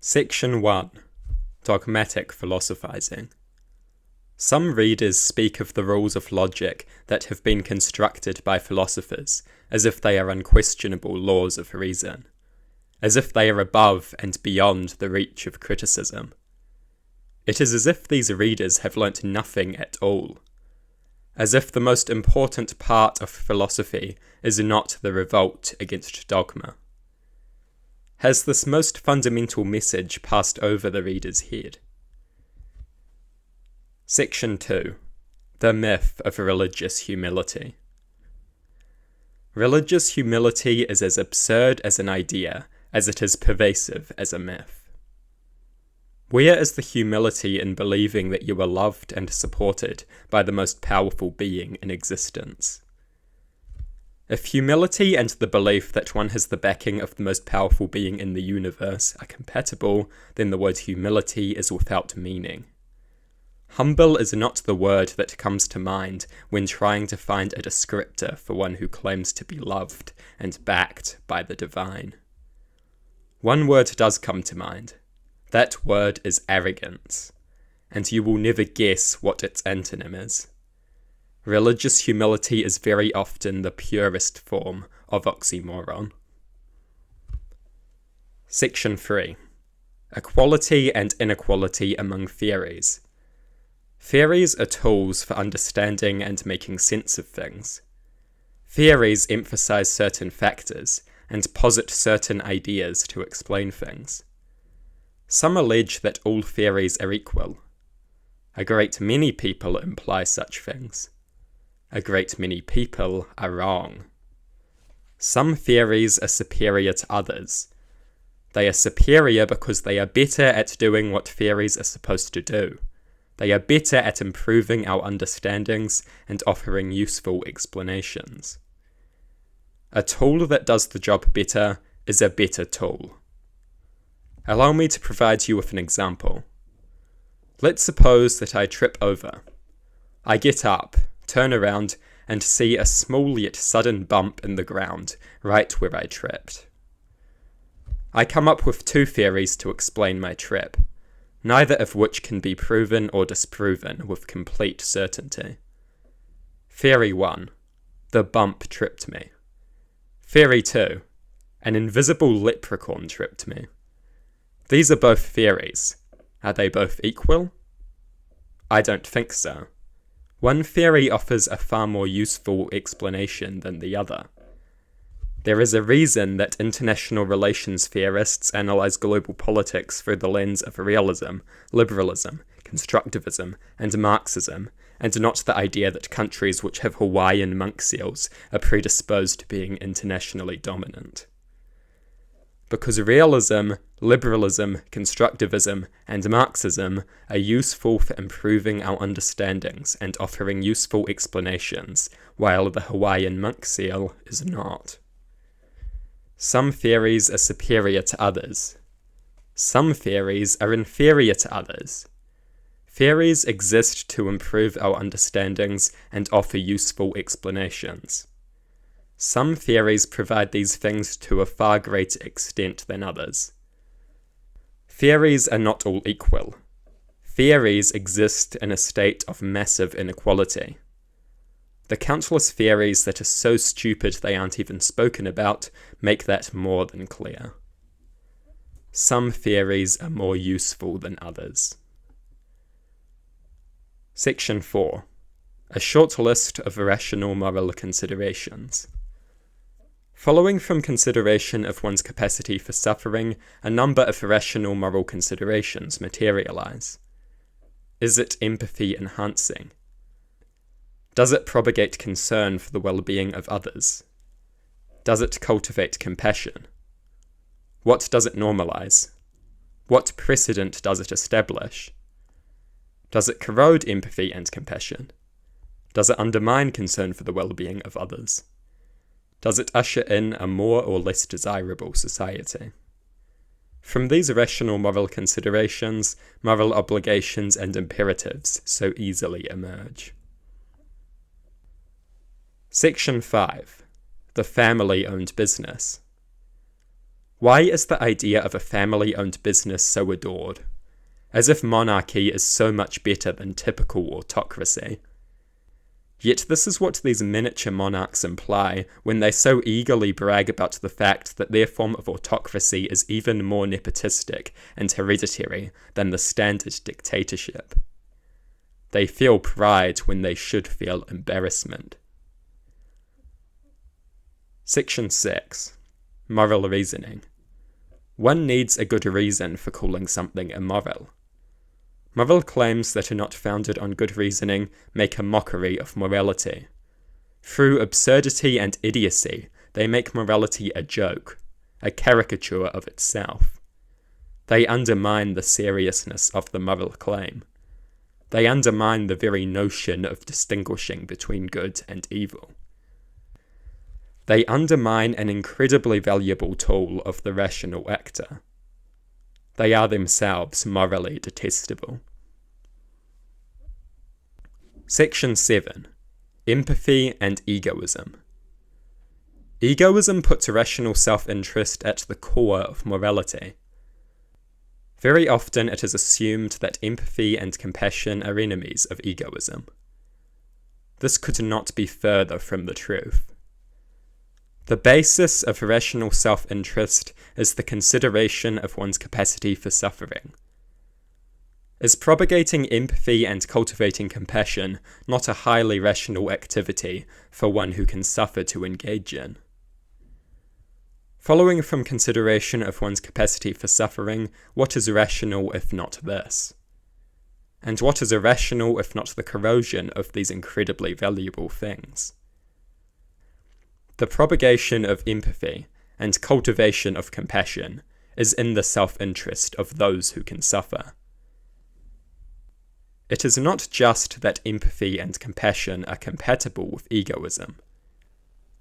Section 1. Dogmatic Philosophizing. Some readers speak of the rules of logic that have been constructed by philosophers as if they are unquestionable laws of reason, as if they are above and beyond the reach of criticism. It is as if these readers have learnt nothing at all, as if the most important part of philosophy is not the revolt against dogma. Has this most fundamental message passed over the reader's head? Section 2. The myth of religious humility. Religious humility is as absurd as an idea as it is pervasive as a myth. Where is the humility in believing that you are loved and supported by the most powerful being in existence? If humility and the belief that one has the backing of the most powerful being in the universe are compatible, then the word humility is without meaning. Humble is not the word that comes to mind when trying to find a descriptor for one who claims to be loved and backed by the divine. One word does come to mind. That word is arrogance, and you will never guess what its antonym is. Religious humility is very often the purest form of oxymoron. Section 3. Equality and inequality among theories. Theories are tools for understanding and making sense of things. Theories emphasize certain factors and posit certain ideas to explain things. Some allege that all theories are equal. A great many people imply such things. A great many people are wrong. Some theories are superior to others. They are superior because they are better at doing what theories are supposed to do. They are better at improving our understandings and offering useful explanations. A tool that does the job better is a better tool. Allow me to provide you with an example. Let's suppose that I trip over. I get up, turn around, and see a small yet sudden bump in the ground, right where I tripped. I come up with two theories to explain my trip, neither of which can be proven or disproven with complete certainty. Theory 1. The bump tripped me. Theory 2. An invisible leprechaun tripped me. These are both theories. Are they both equal? I don't think so. One theory offers a far more useful explanation than the other. There is a reason that international relations theorists analyze global politics through the lens of realism, liberalism, constructivism, and Marxism, and not the idea that countries which have Hawaiian monk seals are predisposed to being internationally dominant. Because realism, liberalism, constructivism, and Marxism are useful for improving our understandings and offering useful explanations, while the Hawaiian monk seal is not. Some theories are superior to others. Some theories are inferior to others. Theories exist to improve our understandings and offer useful explanations. Some theories provide these things to a far greater extent than others. Theories are not all equal. Theories exist in a state of massive inequality. The countless theories that are so stupid they aren't even spoken about make that more than clear. Some theories are more useful than others. Section 4. A short list of irrational moral considerations. Following from consideration of one's capacity for suffering, a number of irrational moral considerations materialize. Is it empathy enhancing? Does it propagate concern for the well-being of others? Does it cultivate compassion? What does it normalize? What precedent does it establish? Does it corrode empathy and compassion? Does it undermine concern for the well-being of others? Does it usher in a more or less desirable society? From these irrational moral considerations, moral obligations and imperatives so easily emerge. Section 5. The family-owned business. Why is the idea of a family-owned business so adored? As if monarchy is so much better than typical autocracy. Yet this is what these miniature monarchs imply when they so eagerly brag about the fact that their form of autocracy is even more nepotistic and hereditary than the standard dictatorship. They feel pride when they should feel embarrassment. Section 6. Moral reasoning. One needs a good reason for calling something immoral. Moral claims that are not founded on good reasoning make a mockery of morality. Through absurdity and idiocy, they make morality a joke, a caricature of itself. They undermine the seriousness of the moral claim. They undermine the very notion of distinguishing between good and evil. They undermine an incredibly valuable tool of the rational actor. They are themselves morally detestable. Section 7. Empathy and Egoism. Egoism puts rational self-interest at the core of morality. Very often it is assumed that empathy and compassion are enemies of egoism. This could not be further from the truth. The basis of rational self-interest is the consideration of one's capacity for suffering. Is propagating empathy and cultivating compassion not a highly rational activity for one who can suffer to engage in? Following from consideration of one's capacity for suffering, what is rational if not this? And what is irrational if not the corrosion of these incredibly valuable things? The propagation of empathy and cultivation of compassion is in the self-interest of those who can suffer. It is not just that empathy and compassion are compatible with egoism.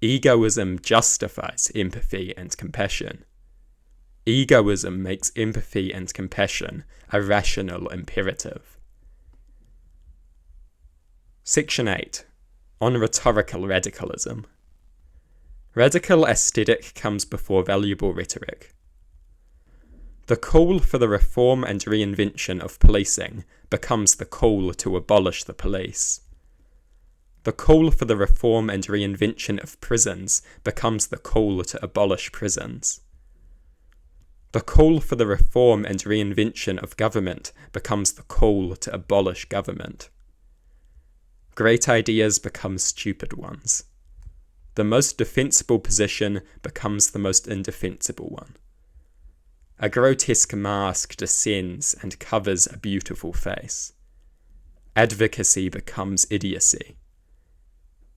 Egoism justifies empathy and compassion. Egoism makes empathy and compassion a rational imperative. Section 8. On Rhetorical Radicalism. Radical aesthetic comes before valuable rhetoric. The call for the reform and reinvention of policing becomes the call to abolish the police. The call for the reform and reinvention of prisons becomes the call to abolish prisons. The call for the reform and reinvention of government becomes the call to abolish government. Great ideas become stupid ones. The most defensible position becomes the most indefensible one. A grotesque mask descends and covers a beautiful face. Advocacy becomes idiocy.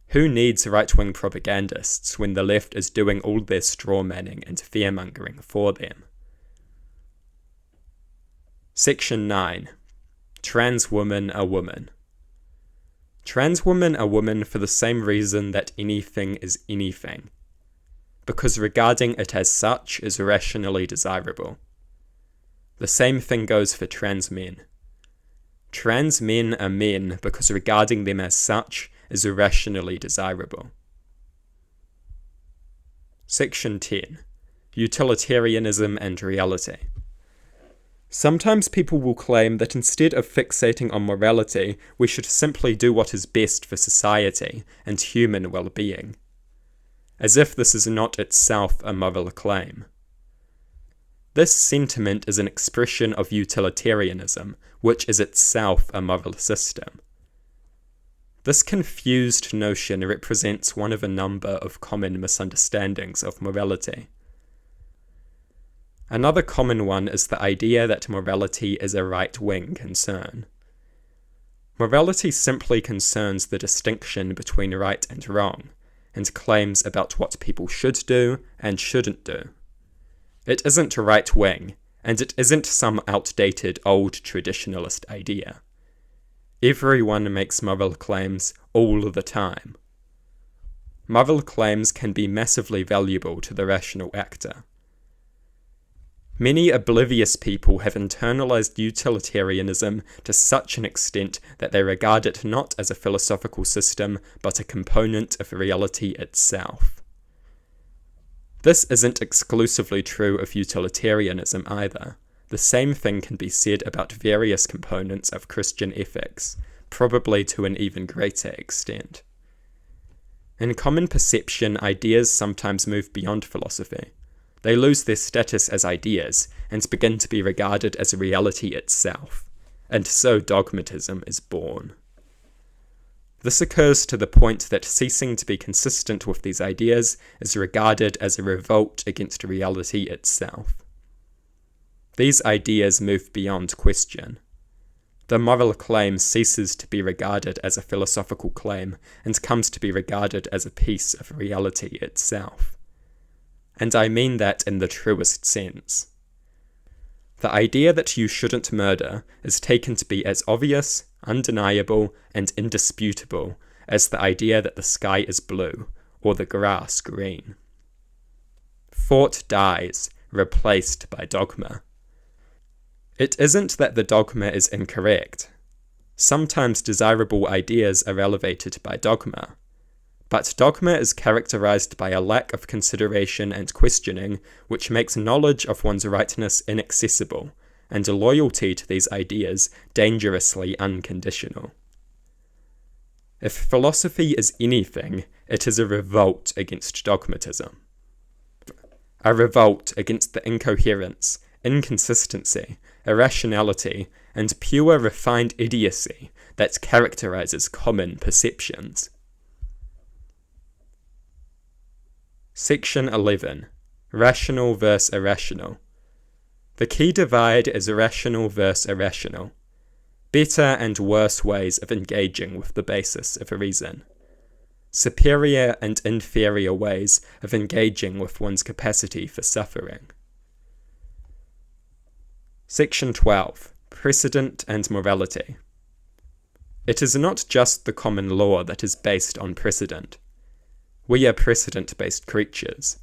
Who needs right-wing propagandists when the left is doing all their straw-manning and fear-mongering for them? Section 9. Trans women are women. Trans women are women for the same reason that anything is anything. Because regarding it as such is rationally desirable. The same thing goes for trans men. Trans men are men because regarding them as such is irrationally desirable. Section 10. Utilitarianism and Reality. Sometimes people will claim that instead of fixating on morality, we should simply do what is best for society and human well-being. As if this is not itself a moral claim. This sentiment is an expression of utilitarianism, which is itself a moral system. This confused notion represents one of a number of common misunderstandings of morality. Another common one is the idea that morality is a right-wing concern. Morality simply concerns the distinction between right and wrong, and claims about what people should do and shouldn't do. It isn't right-wing, and it isn't some outdated old traditionalist idea. Everyone makes moral claims all the time. Moral claims can be massively valuable to the rational actor. Many oblivious people have internalized utilitarianism to such an extent that they regard it not as a philosophical system, but a component of reality itself. This isn't exclusively true of utilitarianism either. The same thing can be said about various components of Christian ethics, probably to an even greater extent. In common perception, ideas sometimes move beyond philosophy. They lose their status as ideas and begin to be regarded as reality itself, and so dogmatism is born. This occurs to the point that ceasing to be consistent with these ideas is regarded as a revolt against reality itself. These ideas move beyond question. The moral claim ceases to be regarded as a philosophical claim and comes to be regarded as a piece of reality itself. And I mean that in the truest sense. The idea that you shouldn't murder is taken to be as obvious, undeniable, and indisputable as the idea that the sky is blue or the grass green. Thought dies, replaced by dogma. It isn't that the dogma is incorrect. Sometimes desirable ideas are elevated by dogma. But dogma is characterized by a lack of consideration and questioning, which makes knowledge of one's rightness inaccessible, and a loyalty to these ideas dangerously unconditional. If philosophy is anything, it is a revolt against dogmatism. A revolt against the incoherence, inconsistency, irrationality, and pure refined idiocy that characterizes common perceptions. Section 11. Rational versus irrational. The key divide is rational versus irrational. Better and worse ways of engaging with the basis of reason. Superior and inferior ways of engaging with one's capacity for suffering. Section 12. Precedent and morality. It is not just the common law that is based on precedent. We are precedent-based creatures.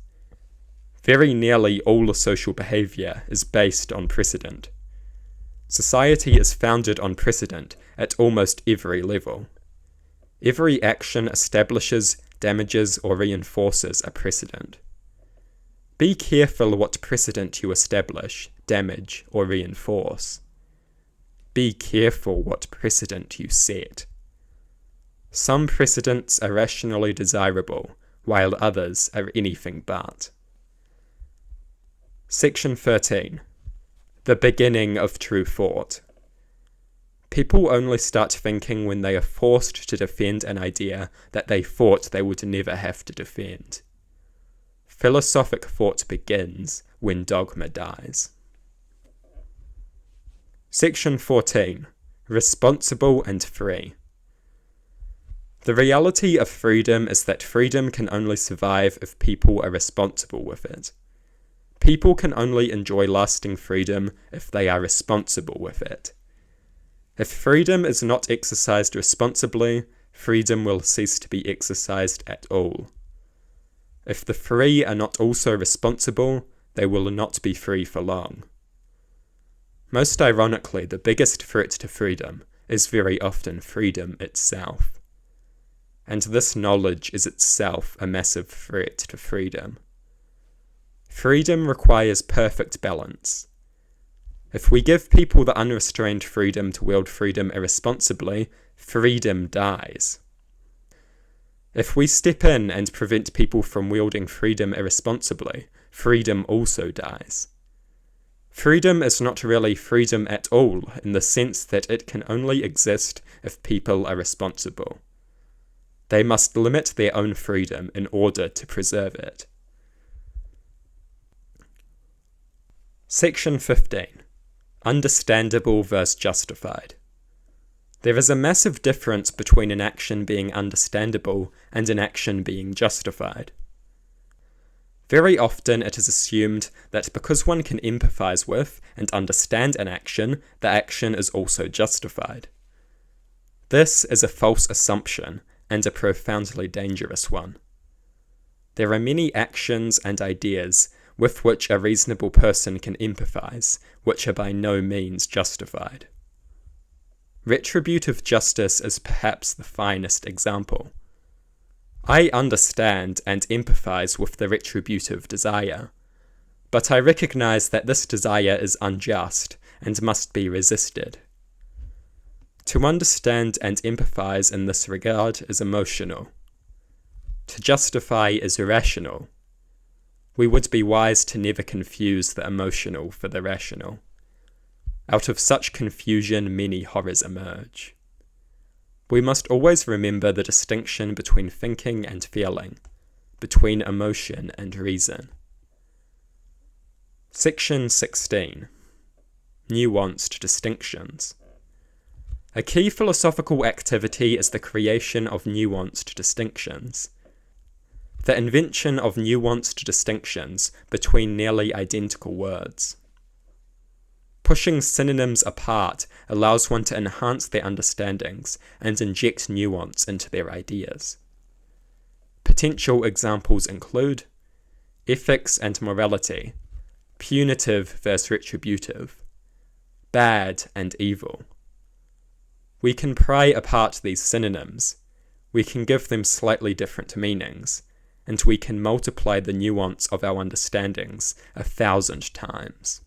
Very nearly all social behaviour is based on precedent. Society is founded on precedent at almost every level. Every action establishes, damages, or reinforces a precedent. Be careful what precedent you establish, damage, or reinforce. Be careful what precedent you set. Some precedents are rationally desirable, while others are anything but. Section 13. The beginning of true thought. People only start thinking when they are forced to defend an idea that they thought they would never have to defend. Philosophic thought begins when dogma dies. Section 14. Responsible and free. The reality of freedom is that freedom can only survive if people are responsible with it. People can only enjoy lasting freedom if they are responsible with it. If freedom is not exercised responsibly, freedom will cease to be exercised at all. If the free are not also responsible, they will not be free for long. Most ironically, the biggest threat to freedom is very often freedom itself. And this knowledge is itself a massive threat to freedom. Freedom requires perfect balance. If we give people the unrestrained freedom to wield freedom irresponsibly, freedom dies. If we step in and prevent people from wielding freedom irresponsibly, freedom also dies. Freedom is not really freedom at all in the sense that it can only exist if people are responsible. They must limit their own freedom in order to preserve it. Section 15. Understandable versus justified. There is a massive difference between an action being understandable and an action being justified. Very often it is assumed that because one can empathize with and understand an action, the action is also justified. This is a false assumption, and a profoundly dangerous one. There are many actions and ideas with which a reasonable person can empathize, which are by no means justified. Retributive justice is perhaps the finest example. I understand and empathize with the retributive desire, but I recognize that this desire is unjust and must be resisted. To understand and empathize in this regard is emotional. To justify is irrational. We would be wise to never confuse the emotional for the rational. Out of such confusion many horrors emerge. We must always remember the distinction between thinking and feeling, between emotion and reason. Section 16. Nuanced distinctions. A key philosophical activity is the creation of nuanced distinctions. The invention of nuanced distinctions between nearly identical words. Pushing synonyms apart allows one to enhance their understandings and inject nuance into their ideas. Potential examples include ethics and morality, punitive versus retributive, bad and evil. We can pry apart these synonyms, we can give them slightly different meanings, and we can multiply the nuance of our understandings 1,000 times.